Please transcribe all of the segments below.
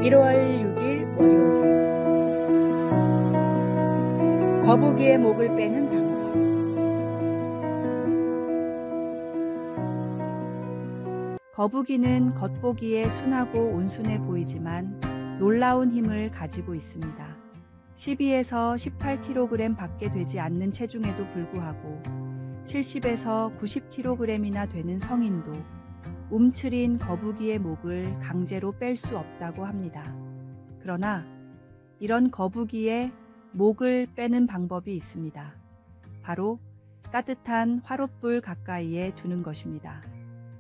1월 6일 월요일. 거북이의 목을 빼는 방법. 거북이는 겉보기에 순하고 온순해 보이지만 놀라운 힘을 가지고 있습니다. 12에서 18kg 밖에 되지 않는 체중에도 불구하고 70에서 90kg이나 되는 성인도 움츠린 거북이의 목을 강제로 뺄 수 없다고 합니다. 그러나 이런 거북이의 목을 빼는 방법이 있습니다. 바로 따뜻한 화롯불 가까이에 두는 것입니다.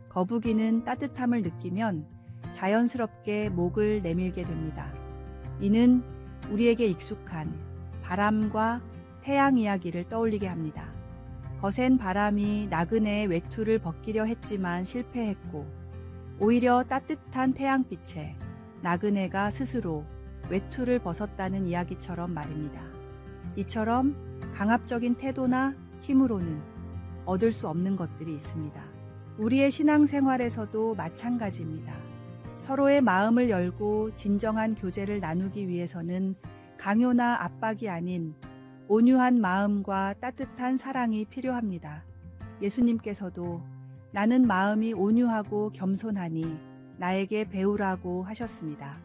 거북이는 따뜻함을 느끼면 자연스럽게 목을 내밀게 됩니다. 이는 우리에게 익숙한 바람과 태양 이야기를 떠올리게 합니다. 거센 바람이 나그네의 외투를 벗기려 했지만 실패했고 오히려 따뜻한 태양빛에 나그네가 스스로 외투를 벗었다는 이야기처럼 말입니다. 이처럼 강압적인 태도나 힘으로는 얻을 수 없는 것들이 있습니다. 우리의 신앙생활에서도 마찬가지입니다. 서로의 마음을 열고 진정한 교제를 나누기 위해서는 강요나 압박이 아닌 온유한 마음과 따뜻한 사랑이 필요합니다. 예수님께서도 나는 마음이 온유하고 겸손하니 나에게 배우라고 하셨습니다.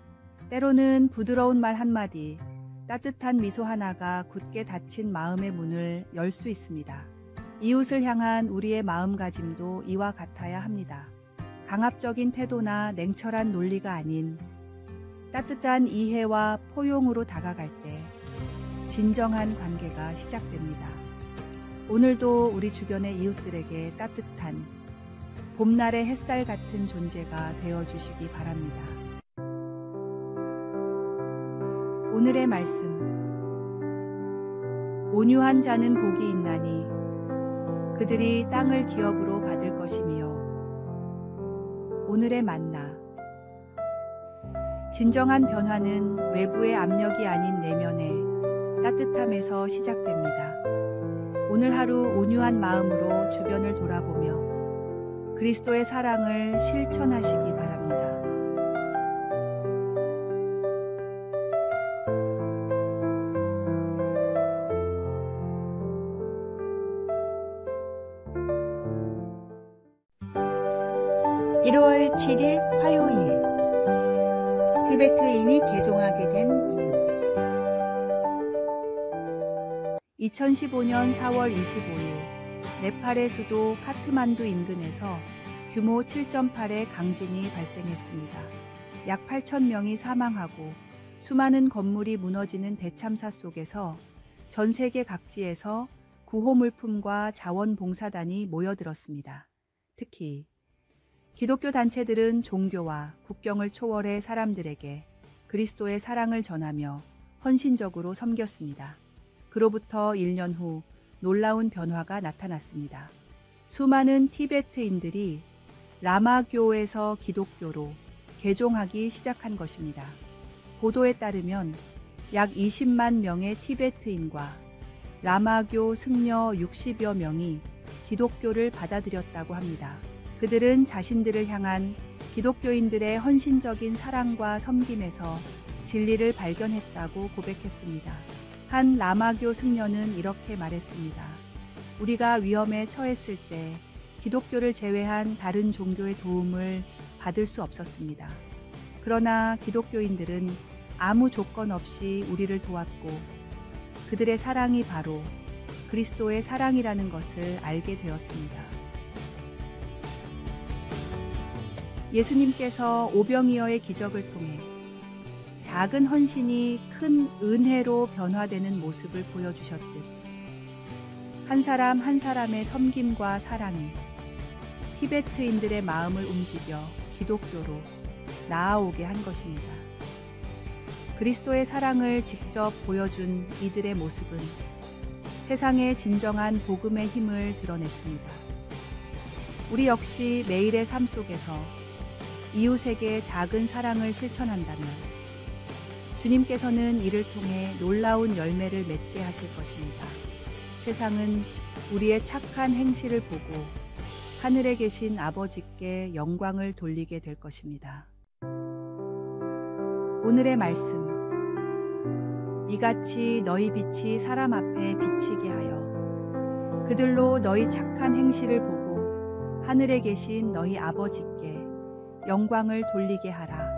때로는 부드러운 말 한마디, 따뜻한 미소 하나가 굳게 닫힌 마음의 문을 열 수 있습니다. 이웃을 향한 우리의 마음가짐도 이와 같아야 합니다. 강압적인 태도나 냉철한 논리가 아닌 따뜻한 이해와 포용으로 다가갈 때 진정한 관계가 시작됩니다. 오늘도 우리 주변의 이웃들에게 따뜻한 봄날의 햇살 같은 존재가 되어주시기 바랍니다. 오늘의 말씀. 온유한 자는 복이 있나니 그들이 땅을 기업으로 받을 것이며. 오늘의 만나. 진정한 변화는 외부의 압력이 아닌 내면의 따뜻함에서 시작됩니다. 오늘 하루 온유한 마음으로 주변을 돌아보며 그리스도의 사랑을 실천하시기 바랍니다. (1월 7일) 화요일. 티베트인이 개종하게 된 이유. 2015년 4월 25일 네팔의 수도 카트만두 인근에서 규모 7.8의 강진이 발생했습니다. 약 8,000명이 사망하고 수많은 건물이 무너지는 대참사 속에서 전 세계 각지에서 구호물품과 자원봉사단이 모여들었습니다. 특히 기독교 단체들은 종교와 국경을 초월해 사람들에게 그리스도의 사랑을 전하며 헌신적으로 섬겼습니다. 그로부터 1년 후 놀라운 변화가 나타났습니다. 수많은 티베트인들이 라마교에서 기독교로 개종하기 시작한 것입니다. 보도에 따르면 약 20만 명의 티베트인과 라마교 승려 60여 명이 기독교를 받아들였다고 합니다. 그들은 자신들을 향한 기독교인들의 헌신적인 사랑과 섬김에서 진리를 발견했다고 고백했습니다. 한 라마교 승려는 이렇게 말했습니다. 우리가 위험에 처했을 때 기독교를 제외한 다른 종교의 도움을 받을 수 없었습니다. 그러나 기독교인들은 아무 조건 없이 우리를 도왔고 그들의 사랑이 바로 그리스도의 사랑이라는 것을 알게 되었습니다. 예수님께서 오병이어의 기적을 통해 작은 헌신이 큰 은혜로 변화되는 모습을 보여주셨듯 한 사람 한 사람의 섬김과 사랑이 티베트인들의 마음을 움직여 기독교로 나아오게 한 것입니다. 그리스도의 사랑을 직접 보여준 이들의 모습은 세상의 진정한 복음의 힘을 드러냈습니다. 우리 역시 매일의 삶 속에서 이웃에게 작은 사랑을 실천한다면 주님께서는 이를 통해 놀라운 열매를 맺게 하실 것입니다. 세상은 우리의 착한 행실을 보고 하늘에 계신 아버지께 영광을 돌리게 될 것입니다. 오늘의 말씀. 이같이 너희 빛이 사람 앞에 비치게 하여 그들로 너희 착한 행실을 보고 하늘에 계신 너희 아버지께 영광을 돌리게 하라.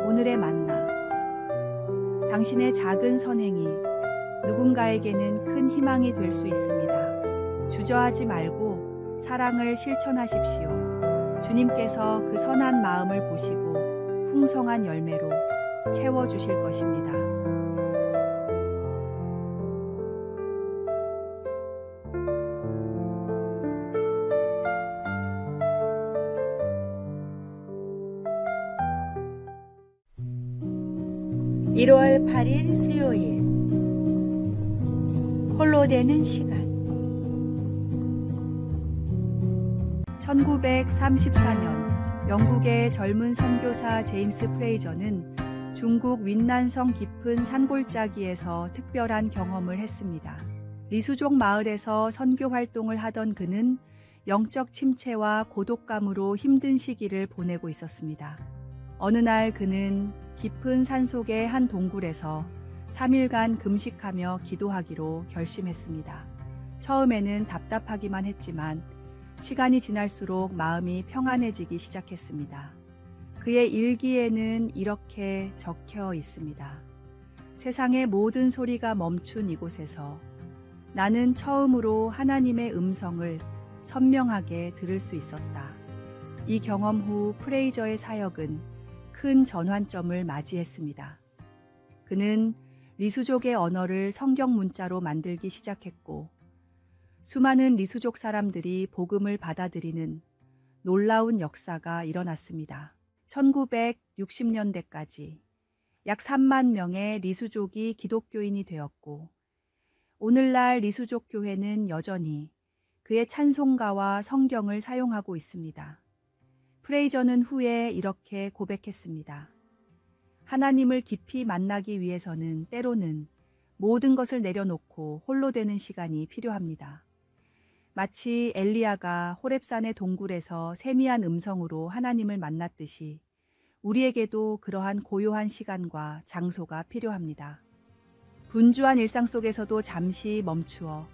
오늘의 만나. 당신의 작은 선행이 누군가에게는 큰 희망이 될 수 있습니다. 주저하지 말고 사랑을 실천하십시오. 주님께서 그 선한 마음을 보시고 풍성한 열매로 채워주실 것입니다. 1월 8일 수요일 홀로 되는 시간 1934년 영국의 젊은 선교사 제임스 프레이저는 중국 윈난성 깊은 산골짜기에서 특별한 경험을 했습니다. 리수족 마을에서 선교 활동을 하던 그는 영적 침체와 고독감으로 힘든 시기를 보내고 있었습니다. 어느 날 그는 깊은 산속의 한 동굴에서 3일간 금식하며 기도하기로 결심했습니다. 처음에는 답답하기만 했지만 시간이 지날수록 마음이 평안해지기 시작했습니다. 그의 일기에는 이렇게 적혀 있습니다. 세상의 모든 소리가 멈춘 이곳에서 나는 처음으로 하나님의 음성을 선명하게 들을 수 있었다. 이 경험 후 프레이저의 사역은 큰 전환점을 맞이했습니다. 그는 리수족의 언어를 성경 문자로 만들기 시작했고 수많은 리수족 사람들이 복음을 받아들이는 놀라운 역사가 일어났습니다. 1960년대까지 약 3만 명의 리수족이 기독교인이 되었고 오늘날 리수족 교회는 여전히 그의 찬송가와 성경을 사용하고 있습니다. 프레이저는 후에 이렇게 고백했습니다. 하나님을 깊이 만나기 위해서는 때로는 모든 것을 내려놓고 홀로 되는 시간이 필요합니다. 마치 엘리야가 호렙산의 동굴에서 세미한 음성으로 하나님을 만났듯이 우리에게도 그러한 고요한 시간과 장소가 필요합니다. 분주한 일상 속에서도 잠시 멈추어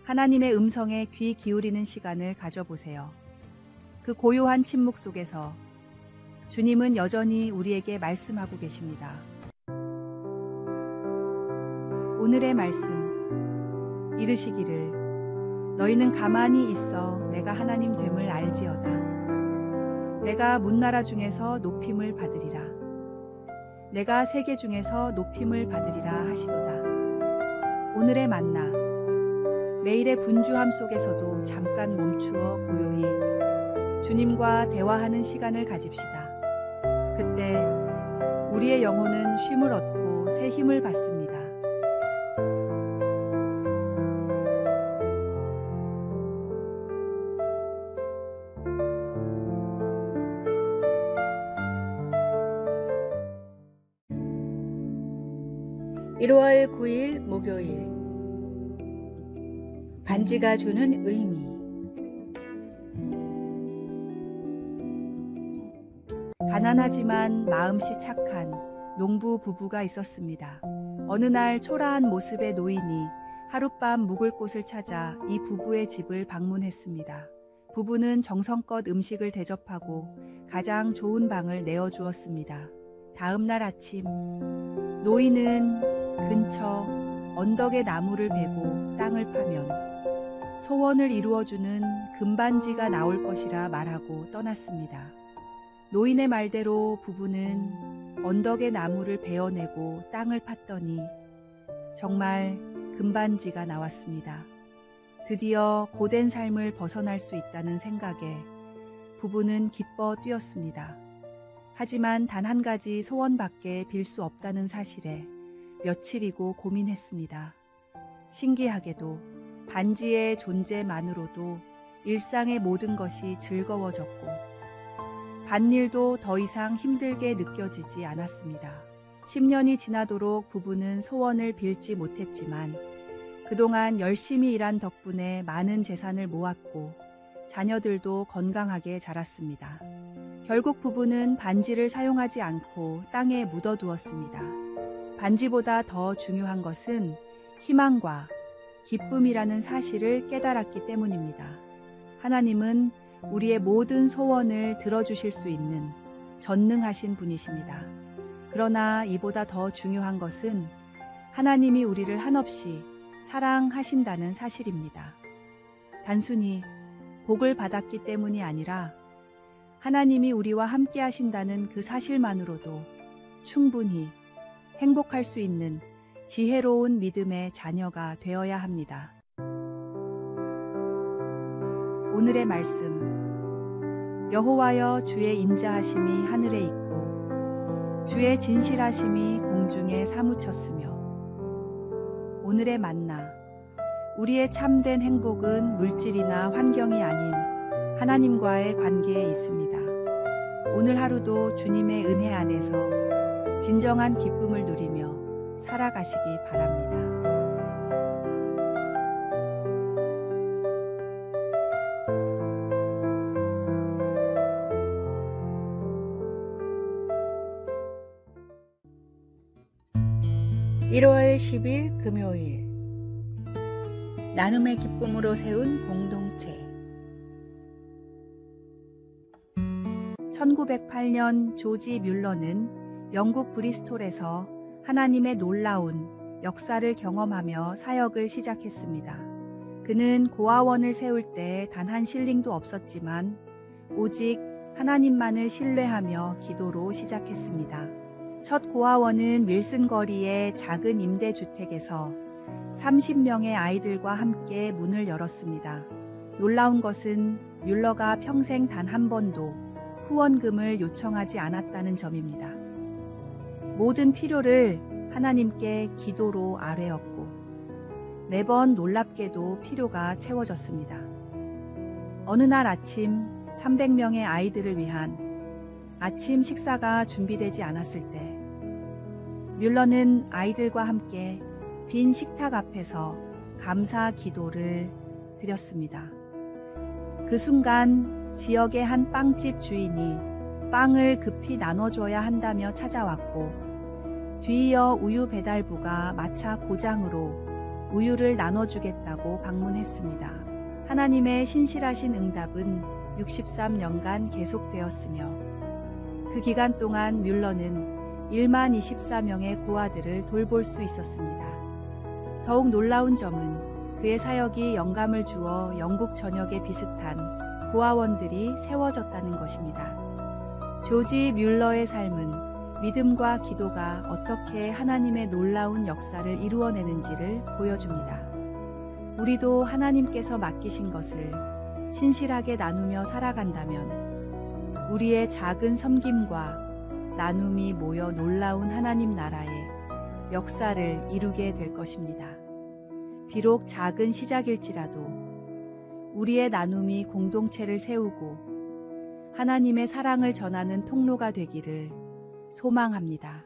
하나님의 음성에 귀 기울이는 시간을 가져보세요. 그 고요한 침묵 속에서 주님은 여전히 우리에게 말씀하고 계십니다. 오늘의 말씀. 이르시기를 너희는 가만히 있어 내가 하나님 됨을 알지어다. 내가 문나라 중에서 높임을 받으리라. 내가 세계 중에서 높임을 받으리라 하시도다. 오늘의 만나. 매일의 분주함 속에서도 잠깐 멈추어 고요히 주님과 대화하는 시간을 가집시다. 그때 우리의 영혼은 쉼을 얻고 새 힘을 받습니다. (1월 9일) 목요일 반지가 주는 의미 가난하지만 마음씨 착한 농부 부부가 있었습니다. 어느 날 초라한 모습의 노인이 하룻밤 묵을 곳을 찾아 이 부부의 집을 방문했습니다. 부부는 정성껏 음식을 대접하고 가장 좋은 방을 내어주었습니다. 다음 날 아침 노인은 근처 언덕에 나무를 베고 땅을 파면 소원을 이루어주는 금반지가 나올 것이라 말하고 떠났습니다. 노인의 말대로 부부는 언덕에 나무를 베어내고 땅을 팠더니 정말 금반지가 나왔습니다. 드디어 고된 삶을 벗어날 수 있다는 생각에 부부는 기뻐 뛰었습니다. 하지만 단 한 가지 소원밖에 빌 수 없다는 사실에 며칠이고 고민했습니다. 신기하게도 반지의 존재만으로도 일상의 모든 것이 즐거워졌고 밭일도 더 이상 힘들게 느껴지지 않았습니다. 10년이 지나도록 부부는 소원을 빌지 못했지만 그동안 열심히 일한 덕분에 많은 재산을 모았고 자녀들도 건강하게 자랐습니다. 결국 부부는 반지를 사용하지 않고 땅에 묻어두었습니다. 반지보다 더 중요한 것은 희망과 기쁨이라는 사실을 깨달았기 때문입니다. 하나님은 우리의 모든 소원을 들어주실 수 있는 전능하신 분이십니다. 그러나 이보다 더 중요한 것은 하나님이 우리를 한없이 사랑하신다는 사실입니다. 단순히 복을 받았기 때문이 아니라 하나님이 우리와 함께 하신다는 그 사실만으로도 충분히 행복할 수 있는 지혜로운 믿음의 자녀가 되어야 합니다. 오늘의 말씀. 여호와여, 주의 인자하심이 하늘에 있고 주의 진실하심이 공중에 사무쳤으며. 오늘의 만나. 우리의 참된 행복은 물질이나 환경이 아닌 하나님과의 관계에 있습니다. 오늘 하루도 주님의 은혜 안에서 진정한 기쁨을 누리며 살아가시기 바랍니다. (1월 10일) 금요일, 나눔의 기쁨으로 세운 공동체. 1908년 조지 뮬러는 영국 브리스톨에서 하나님의 놀라운 역사를 경험하며 사역을 시작했습니다. 그는 고아원을 세울 때 단 한 실링도 없었지만 오직 하나님만을 신뢰하며 기도로 시작했습니다. 첫 고아원은 윌슨 거리의 작은 임대주택에서 30명의 아이들과 함께 문을 열었습니다. 놀라운 것은 뮬러가 평생 단 한 번도 후원금을 요청하지 않았다는 점입니다. 모든 필요를 하나님께 기도로 아뢰었고 매번 놀랍게도 필요가 채워졌습니다. 어느 날 아침 300명의 아이들을 위한 아침 식사가 준비되지 않았을 때 뮬러는 아이들과 함께 빈 식탁 앞에서 감사 기도를 드렸습니다. 그 순간 지역의 한 빵집 주인이 빵을 급히 나눠줘야 한다며 찾아왔고 뒤이어 우유 배달부가 마차 고장으로 우유를 나눠주겠다고 방문했습니다. 하나님의 신실하신 응답은 63년간 계속되었으며 그 기간 동안 뮬러는 1만 24명의 고아들을 돌볼 수 있었습니다. 더욱 놀라운 점은 그의 사역이 영감을 주어 영국 전역에 비슷한 고아원들이 세워졌다는 것입니다. 조지 뮬러의 삶은 믿음과 기도가 어떻게 하나님의 놀라운 역사를 이루어내는지를 보여줍니다. 우리도 하나님께서 맡기신 것을 신실하게 나누며 살아간다면 우리의 작은 섬김과 나눔이 모여 놀라운 하나님 나라의 역사를 이루게 될 것입니다. 비록 작은 시작일지라도 우리의 나눔이 공동체를 세우고 하나님의 사랑을 전하는 통로가 되기를 소망합니다.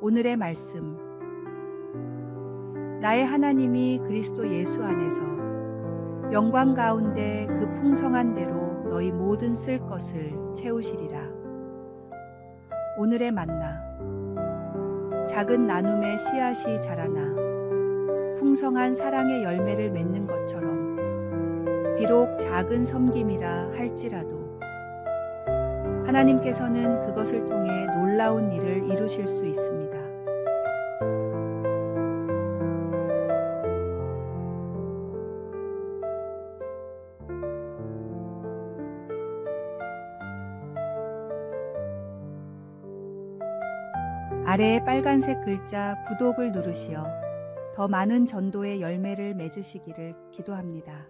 오늘의 말씀. 나의 하나님이 그리스도 예수 안에서 영광 가운데 그 풍성한 대로 너희 모든 쓸 것을 채우시리라. 오늘의 만나. 작은 나눔의 씨앗이 자라나 풍성한 사랑의 열매를 맺는 것처럼 비록 작은 섬김이라 할지라도 하나님께서는 그것을 통해 놀라운 일을 이루실 수 있습니다. 아래의 빨간색 글자 구독을 누르시어 더 많은 전도의 열매를 맺으시기를 기도합니다.